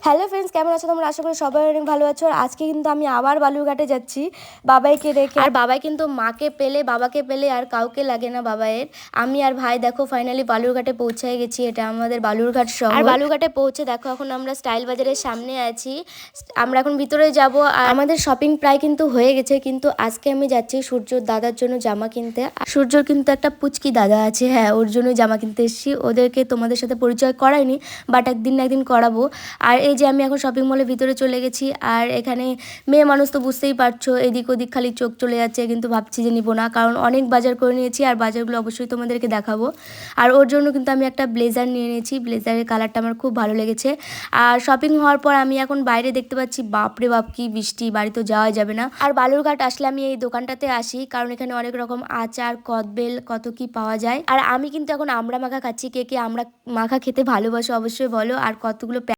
Hello friends, কেমন আছো তোমরা? আশা করি সবাই অনেক ভালো আছো। আর আজকে কিন্তু আমি আবার বালুরঘাটে যাচ্ছি বাবাইকে রেখে। আর বাবাই কিন্তু মাকে পেলে, বাবাকে পেলে আর কাউকে লাগে না বাবাইয়ের। আমি আর ভাই দেখো ফাইনালি বালুরঘাটে পৌঁছে গেছি। এটা আমাদের বালুরঘাট শহর। আর বালুরঘাটে পৌঁছে দেখো এখন আমরা স্টাইল বাজারের সামনে আছি। আমরা এখন ভিতরে যাব। আর আমাদের শপিং প্রায় কিন্তু হয়ে গেছে, কিন্তু আজকে আমি যাচ্ছি সূর্যর দাদার জন্য জামা কিনতে। সূর্যর কিন্তু একটা পুচকি দাদা আছে, হ্যাঁ ওর জন্য জামা কিনতে এসেছি। ওদেরকে তোমাদের সাথে পরিচয় করাইনি, বাট একদিন না একদিন করাবো। আর এই যে আমি এখন শপিং মলের ভিতরে চলে গেছি। আর এখানে মেয়ে মানুষ তো বুঝতেই পারছো, এদিক ওদিক খালি চোখ চলে যাচ্ছে, কিন্তু ভাবছি যে নিবো না, কারণ অনেক বাজার করে নিয়েছি। আর বাজারগুলো অবশ্যই তোমাদেরকে দেখাবো। আর ওর জন্য কিন্তু আমি একটা ব্লেজার নিয়ে নিয়েছি। ব্লেজারের কালারটা আমার খুব ভালো লেগেছে। আর শপিং হওয়ার পর আমি এখন বাইরে দেখতে পাচ্ছি বাপরে বাপ কি বৃষ্টি, বাড়ি তো যাওয়া যাবে না। আর বালুরঘাট আসলে আমি এই দোকানটাতে আসি, কারণ এখানে অনেক রকম আচার, কদবেল, কত কি পাওয়া যায়। আর আমি কিন্তু এখন আমড়া মাখা খাচ্ছি। কে কে আমড়া মাখা খেতে ভালোবাসো অবশ্যই বলো। আর কতগুলো